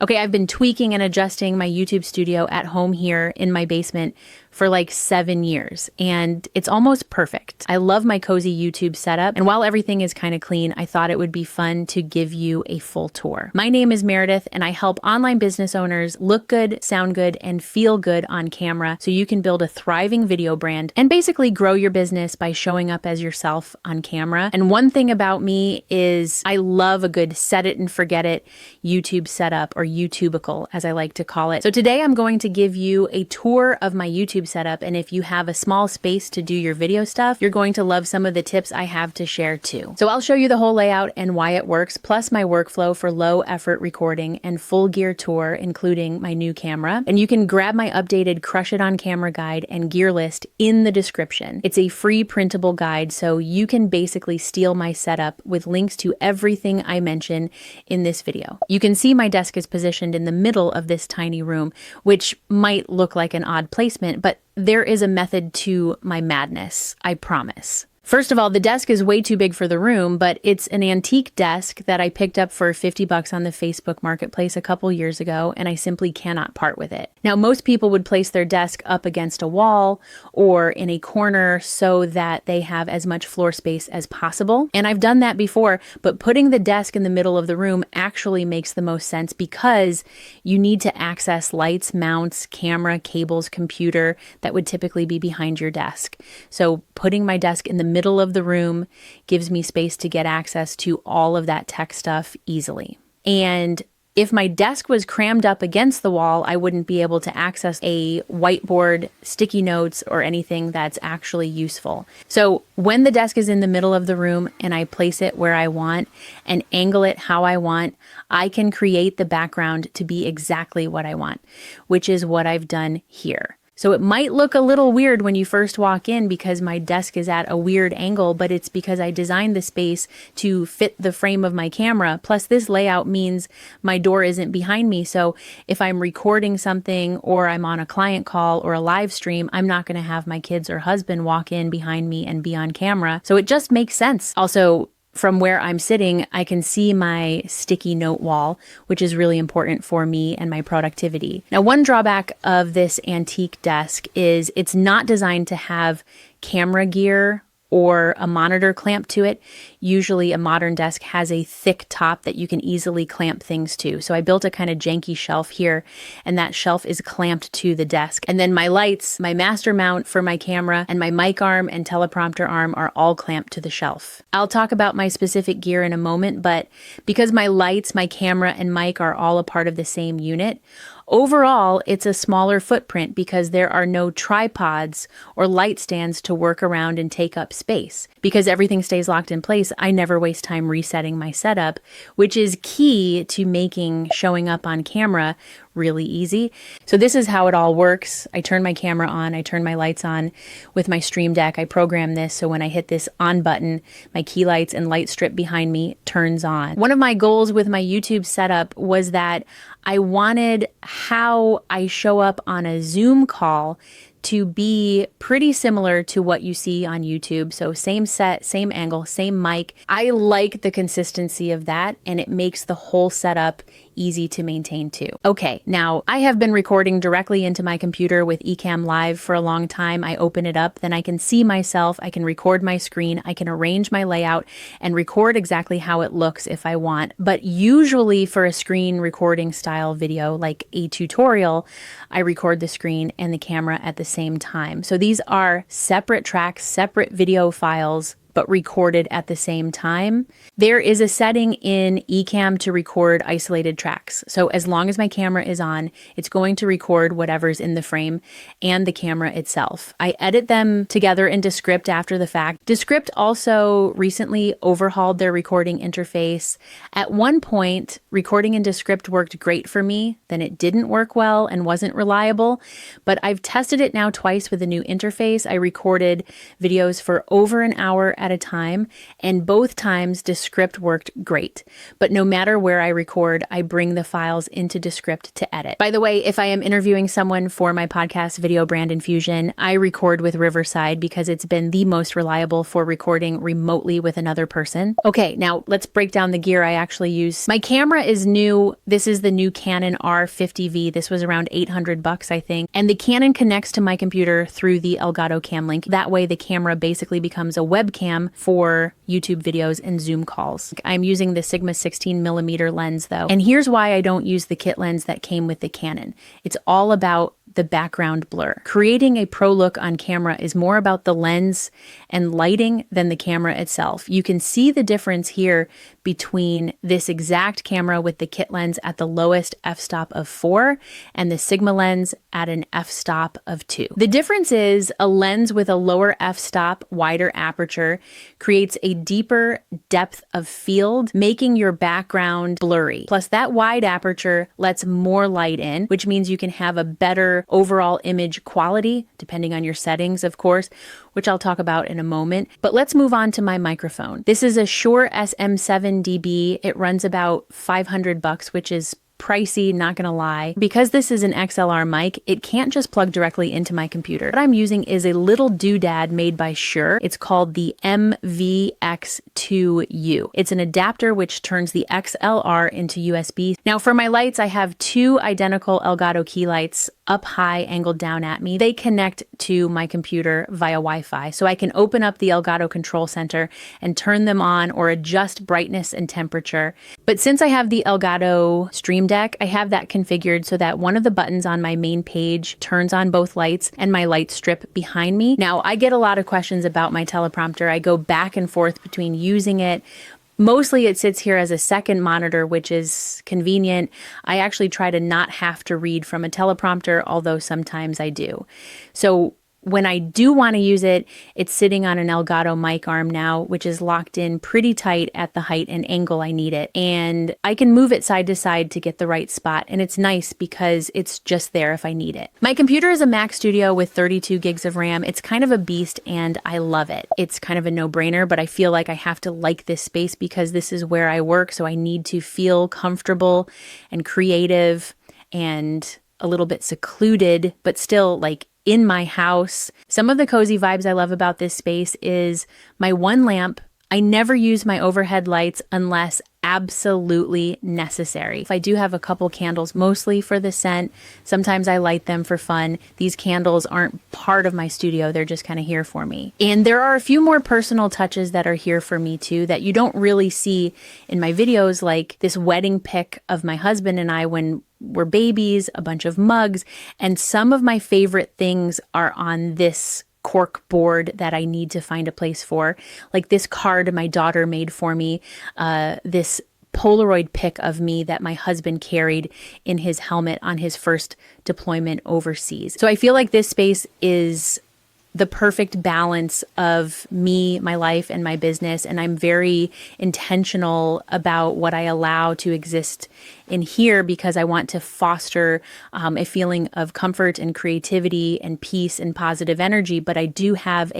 Okay, I've been tweaking and adjusting my YouTube studio at home here in my basement for like 7 years, and it's almost perfect. I love my cozy YouTube setup, and while everything is kind of clean, I thought it would be fun to give you a full tour. My name is Meredith, and I help online business owners look good, sound good, and feel good on camera so you can build a thriving video brand and basically grow your business by showing up as yourself on camera. And one thing about me is I love a good set it and forget it YouTube setup, or YouTubicle as I like to call it. So today I'm going to give you a tour of my YouTube setup, and if you have a small space to do your video stuff, you're going to love some of the tips I have to share too. So I'll show you the whole layout and why it works, plus my workflow for low effort recording and full gear tour, including my new camera. And you can grab my updated Crush It on Camera guide and gear list in the description. It's a free printable guide, so you can basically steal my setup with links to everything I mention in this video. You can see my desk is positioned in the middle of this tiny room, which might look like an odd placement, but there is a method to my madness, I promise. First of all, the desk is way too big for the room, but it's an antique desk that I picked up for $50 on the Facebook Marketplace a couple years ago, and I simply cannot part with it. Now, most people would place their desk up against a wall or in a corner so that they have as much floor space as possible. And I've done that before, but putting the desk in the middle of the room actually makes the most sense because you need to access lights, mounts, camera, cables, computer that would typically be behind your desk. So putting my desk in the middle of the room gives me space to get access to all of that tech stuff easily. And if my desk was crammed up against the wall, I wouldn't be able to access a whiteboard, sticky notes, or anything that's actually useful. So when the desk is in the middle of the room and I place it where I want and angle it how I want, I can create the background to be exactly what I want, which is what I've done here. So it might look a little weird when you first walk in because my desk is at a weird angle, but it's because I designed the space to fit the frame of my camera. Plus this layout means my door isn't behind me. So if I'm recording something or I'm on a client call or a live stream, I'm not going to have my kids or husband walk in behind me and be on camera. So it just makes sense. Also, from where I'm sitting, I can see my sticky note wall, which is really important for me and my productivity. Now, one drawback of this antique desk is it's not designed to have camera gear or a monitor clamp to it. Usually a modern desk has a thick top that you can easily clamp things to. So I built a kind of janky shelf here, and that shelf is clamped to the desk. And then my lights, my master mount for my camera, and my mic arm and teleprompter arm are all clamped to the shelf. I'll talk about my specific gear in a moment, but because my lights, my camera, and mic are all a part of the same unit, overall, it's a smaller footprint because there are no tripods or light stands to work around and take up space. Because everything stays locked in place, I never waste time resetting my setup, which is key to making showing up on camera really easy. So this is how it all works. I turn my camera on, I turn my lights on with my Stream Deck. I program this so when I hit this on button, my key lights and light strip behind me turns on. One of my goals with my YouTube setup was that I wanted how I show up on a Zoom call to be pretty similar to what you see on YouTube. So same set, same angle, same mic. I like the consistency of that, and it makes the whole setup easy to maintain too. Okay, now I have been recording directly into my computer with Ecamm Live for a long time. I open it up, then I can see myself, I can record my screen, I can arrange my layout and record exactly how it looks if I want. But usually for a screen recording style video, like a tutorial, I record the screen and the camera at the same time. So these are separate tracks, separate video files, but recorded at the same time. There is a setting in Ecamm to record isolated tracks. So as long as my camera is on, it's going to record whatever's in the frame and the camera itself. I edit them together in Descript after the fact. Descript also recently overhauled their recording interface. At one point, recording in Descript worked great for me, then it didn't work well and wasn't reliable, but I've tested it now twice with a new interface. I recorded videos for over an hour at a time, and both times Descript worked great. But no matter where I record, I bring the files into Descript to edit. By the way, if I am interviewing someone for my podcast Video Brand Infusion, I record with Riverside because it's been the most reliable for recording remotely with another person. Okay, now let's break down the gear I actually use. My camera is new. This is the new Canon R50V. This was around $800, I think. And the Canon connects to my computer through the Elgato Cam Link. That way the camera basically becomes a webcam for YouTube videos and Zoom calls. I'm using the Sigma 16mm lens though. And here's why I don't use the kit lens that came with the Canon. It's all about the background blur. Creating a pro look on camera is more about the lens and lighting than the camera itself. You can see the difference here between this exact camera with the kit lens at the lowest f-stop of 4 and the Sigma lens at an f-stop of 2. The difference is a lens with a lower f-stop, wider aperture creates a deeper depth of field, making your background blurry. Plus that wide aperture lets more light in, which means you can have a better overall image quality, depending on your settings, of course, which I'll talk about in a moment. But let's move on to my microphone. This is a Shure SM7DB. It runs about $500, which is pricey, not gonna lie. Because this is an XLR mic, it can't just plug directly into my computer. What I'm using is a little doodad made by Shure. It's called the MVX2U. It's an adapter which turns the XLR into USB. Now for my lights, I have two identical Elgato key lights, up high, angled down at me. They connect to my computer via Wi-Fi, so I can open up the Elgato Control Center and turn them on or adjust brightness and temperature. But since I have the Elgato Stream Deck, I have that configured so that one of the buttons on my main page turns on both lights and my light strip behind me. Now, I get a lot of questions about my teleprompter. I go back and forth between using it. Mostly it sits here as a second monitor, which is convenient. I actually try to not have to read from a teleprompter, although sometimes I do. So when I do want to use it, it's sitting on an Elgato mic arm now, which is locked in pretty tight at the height and angle I need it. And I can move it side to side to get the right spot. And it's nice because it's just there if I need it. My computer is a Mac Studio with 32 gigs of RAM. It's kind of a beast and I love it. It's kind of a no-brainer, but I feel like I have to like this space because this is where I work. So I need to feel comfortable and creative and a little bit secluded, but still like in my house. Some of the cozy vibes I love about this space is my one lamp. I never use my overhead lights unless absolutely necessary. If I do have a couple candles, mostly for the scent, sometimes I light them for fun. These candles aren't part of my studio. They're just kind of here for me. And there are a few more personal touches that are here for me too that you don't really see in my videos, like this wedding pic of my husband and I when we're babies, a bunch of mugs, and some of my favorite things are on this cork board that I need to find a place for. Like this card my daughter made for me, this Polaroid pic of me that my husband carried in his helmet on his first deployment overseas. So I feel like this space is the perfect balance of me, my life, and my business. And I'm very intentional about what I allow to exist in here because I want to foster a feeling of comfort and creativity and peace and positive energy. But I do have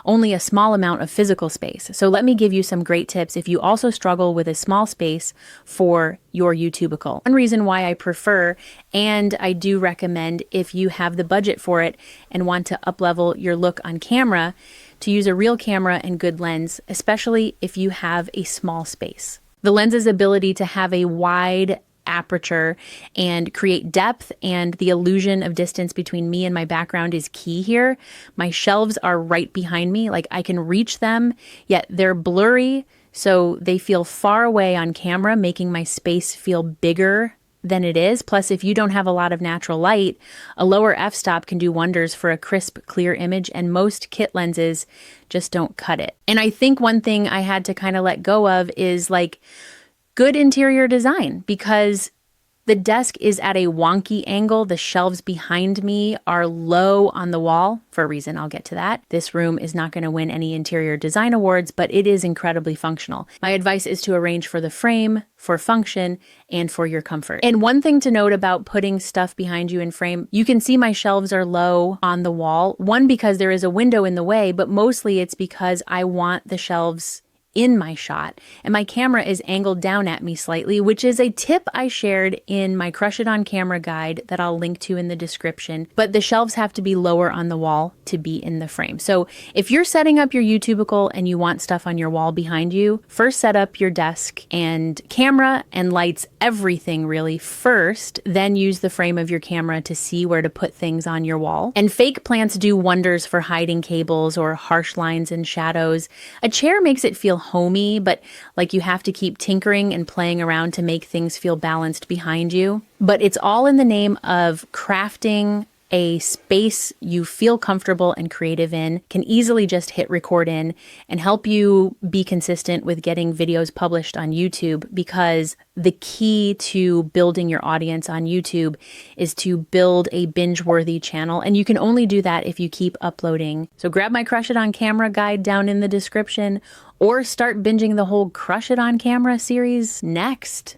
only a small amount of physical space. So let me give you some great tips if you also struggle with a small space for your YouTubicle. One reason why I prefer, and I do recommend if you have the budget for it and want to up-level your look on camera, to use a real camera and good lens, especially if you have a small space. The lens's ability to have a wide aperture and create depth and the illusion of distance between me and my background is key here. My shelves are right behind me, like I can reach them, yet they're blurry, so they feel far away on camera, making my space feel bigger than it is. Plus, if you don't have a lot of natural light, a lower f-stop can do wonders for a crisp, clear image, and most kit lenses just don't cut it. And I think one thing I had to kind of let go of is like good interior design, because The desk is at a wonky angle. The shelves behind me are low on the wall for a reason. I'll get to that. This room is not going to win any interior design awards, but it is incredibly functional. My advice is to arrange for the frame, for function, and for your comfort. And one thing to note about putting stuff behind you in frame, you can see my shelves are low on the wall. One, because there is a window in the way, but mostly it's because I want the shelves in my shot, and my camera is angled down at me slightly, which is a tip I shared in my Crush It on Camera guide that I'll link to in the description. But the shelves have to be lower on the wall to be in the frame. So if you're setting up your YouTubicle and you want stuff on your wall behind you, first set up your desk and camera and lights, everything really first, then use the frame of your camera to see where to put things on your wall. And fake plants do wonders for hiding cables or harsh lines and shadows. A chair makes it feel homey, but like you have to keep tinkering and playing around to make things feel balanced behind you. But it's all in the name of crafting a space you feel comfortable and creative in, can easily just hit record in, and help you be consistent with getting videos published on YouTube, because the key to building your audience on YouTube is to build a binge-worthy channel, and you can only do that if you keep uploading. So grab my Crush It on Camera guide down in the description, or start binging the whole Crush It on Camera series next.